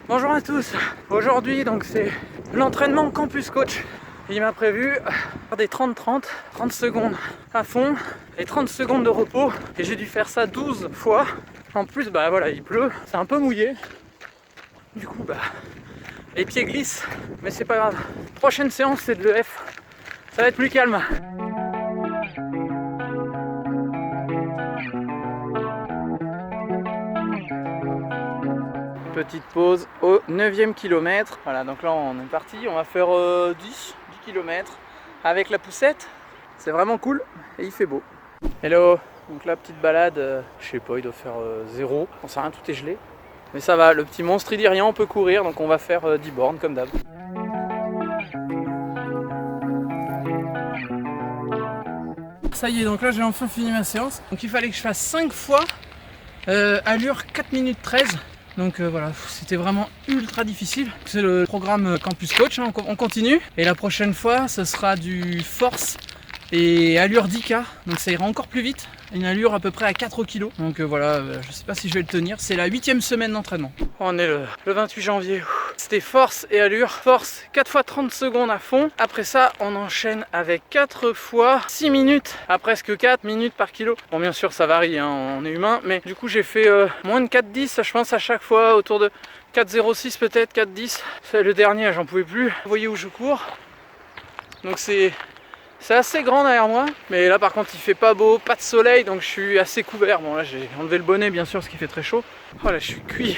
Bonjour à tous. Aujourd'hui donc c'est l'entraînement Campus Coach. Il m'a prévu faire des 30-30, 30 secondes à fond et 30 secondes de repos. Et j'ai dû faire ça 12 fois. En plus voilà, il pleut, c'est un peu mouillé. Du coup les pieds glissent, mais c'est pas grave. Prochaine séance c'est de l'EF. Ça va être plus calme. Petite pause au 9e kilomètre. Voilà, donc là on est parti, on va faire 10 km avec la poussette. C'est vraiment cool et il fait beau. Hello. Donc la petite balade, je sais pas, il doit faire 0. On sait rien, tout est gelé. Mais ça va, le petit monstre il dit rien, on peut courir, donc on va faire 10 bornes comme d'hab. Ça y est, donc là j'ai enfin fini ma séance. Donc il fallait que je fasse 5 fois allure 4 minutes 13. Donc voilà, c'était vraiment ultra difficile. C'est le programme Campus Coach, hein, on continue. Et la prochaine fois, ce sera du force et allure 10K. Donc ça ira encore plus vite. Une allure à peu près à 4 kg. Donc voilà, je sais pas si je vais le tenir. C'est la 8e semaine d'entraînement. On est le 28 janvier. C'était force et allure. Force 4 fois 30 secondes à fond. Après ça, on enchaîne avec 4 fois 6 minutes à presque 4 minutes par kilo. Bon, bien sûr, ça varie, hein, on est humain. Mais du coup, j'ai fait moins de 4,10, je pense, à chaque fois. Autour de 4,06 peut-être, 4,10. C'est le dernier, j'en pouvais plus. Vous voyez où je cours. Donc c'est assez grand derrière moi, mais là par contre il fait pas beau, pas de soleil, donc je suis assez couvert. Bon là j'ai enlevé le bonnet bien sûr parce qu'il fait très chaud. Oh là je suis cuit.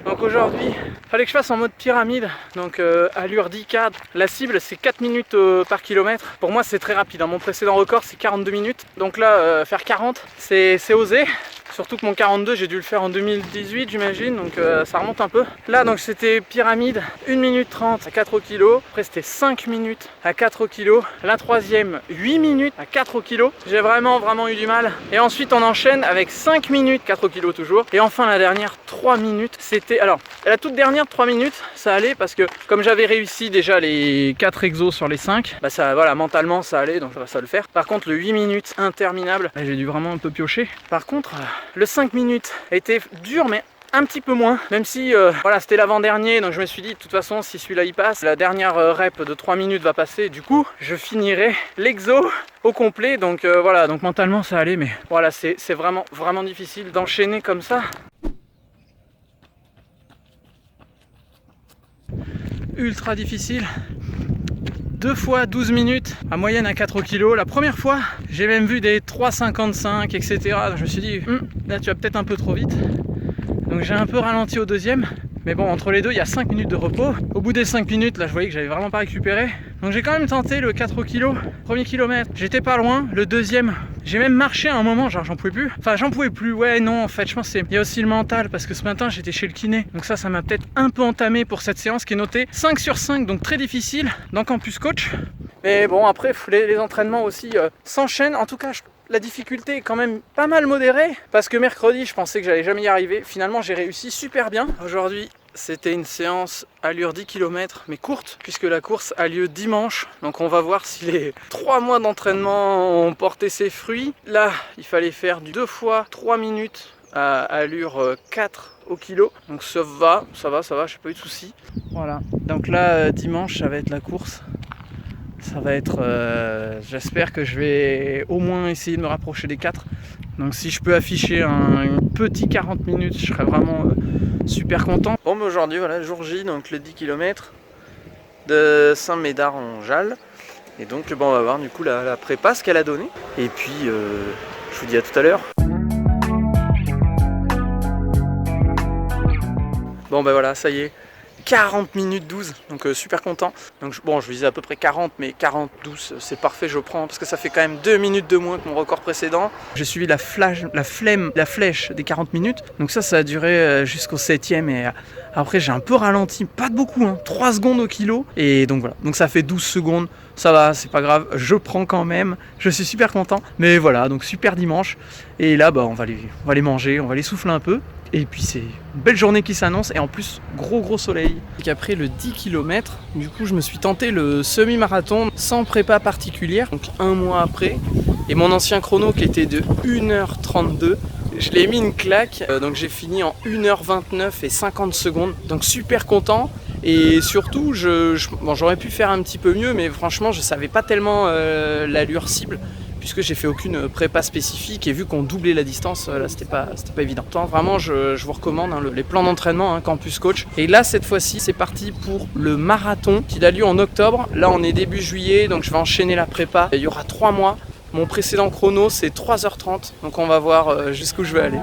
Donc aujourd'hui, il fallait que je fasse en mode pyramide, donc allure 10K. La cible c'est 4 minutes par kilomètre. Pour moi c'est très rapide, hein. Mon précédent record c'est 42 minutes. Donc là faire 40 c'est osé. Surtout que mon 42 j'ai dû le faire en 2018 j'imagine, donc ça remonte un peu. Là donc c'était pyramide 1 minute 30 à 4 kg. Après c'était 5 minutes à 4 kg. La troisième 8 minutes à 4 kg. J'ai vraiment eu du mal. Et ensuite on enchaîne avec 5 minutes 4 kg toujours. Et enfin la dernière 3 minutes. C'était alors la toute dernière 3 minutes ça allait parce que comme j'avais réussi déjà les 4 exos sur les 5, ça voilà mentalement ça allait, donc ça va le faire. Par contre le 8 minutes interminable, j'ai dû vraiment un peu piocher. Par contre le 5 minutes était dur mais un petit peu moins, même si voilà c'était l'avant-dernier, donc je me suis dit de toute façon si celui-là il passe, la dernière rep de 3 minutes va passer, du coup je finirai l'exo au complet, donc voilà, donc mentalement ça allait, mais voilà c'est vraiment difficile d'enchaîner comme ça. Ultra difficile. 2 fois 12 minutes à moyenne à 4 kg. La première fois, j'ai même vu des 3,55 etc. Donc je me suis dit, là tu vas peut-être un peu trop vite. Donc j'ai un peu ralenti au deuxième. Mais bon, entre les deux, il y a 5 minutes de repos. Au bout des 5 minutes, là je voyais que j'avais vraiment pas récupéré. Donc j'ai quand même tenté le 4 kg. Premier kilomètre, j'étais pas loin. Le deuxième, j'ai même marché à un moment, genre j'en pouvais plus. Enfin j'en pouvais plus, ouais non en fait je pense qu'il y a aussi le mental. Parce que ce matin j'étais chez le kiné. Donc ça m'a peut-être un peu entamé pour cette séance qui est notée 5 sur 5. Donc très difficile dans Campus Coach. Mais bon après les entraînements aussi s'enchaînent. En tout cas la difficulté est quand même pas mal modérée parce que mercredi je pensais que j'allais jamais y arriver. Finalement j'ai réussi super bien. Aujourd'hui c'était une séance allure 10 km mais courte puisque la course a lieu dimanche. Donc on va voir si les 3 mois d'entraînement ont porté ses fruits. Là il fallait faire du 2 fois 3 minutes à allure 4 au kilo. Donc ça va, j'ai pas eu de soucis. Voilà, donc là dimanche ça va être la course. Ça va être, j'espère que je vais au moins essayer de me rapprocher des 4. Donc si je peux afficher un petit 40 minutes, je serais vraiment super content. Bon mais aujourd'hui voilà, jour J, donc le 10 km de Saint-Médard en Jalles. Et donc on va voir du coup la prépa, ce qu'elle a donné. Et puis je vous dis à tout à l'heure. Bon voilà, ça y est. 40 minutes 12, donc super content. Donc bon, je visais à peu près 40, mais 40-12 c'est parfait, je prends parce que ça fait quand même 2 minutes de moins que mon record précédent. J'ai suivi la flèche des 40 minutes, donc ça a duré jusqu'au 7e et après j'ai un peu ralenti, pas de beaucoup, 3 secondes au kilo, et donc voilà, donc ça fait 12 secondes, ça va, c'est pas grave, je prends quand même, je suis super content, mais voilà, donc super dimanche, et là on va aller manger, on va aller souffler un peu. Et puis c'est une belle journée qui s'annonce et en plus gros soleil. Et après le 10 km, du coup je me suis tenté le semi-marathon sans prépa particulière, donc un mois après. Et mon ancien chrono qui était de 1h32, Je l'ai mis une claque, donc j'ai fini en 1h29 et 50 secondes, donc super content. Et surtout, bon, j'aurais pu faire un petit peu mieux, mais franchement, je savais pas tellement l'allure cible, puisque j'ai fait aucune prépa spécifique, et vu qu'on doublait la distance, là c'était pas évident. Vraiment, je vous recommande hein, les plans d'entraînement hein, Campus Coach. Et là, cette fois-ci, c'est parti pour le marathon qui a lieu en octobre. Là, on est début juillet, donc je vais enchaîner la prépa. Il y aura 3 mois. Mon précédent chrono, c'est 3h30, donc on va voir jusqu'où je vais aller.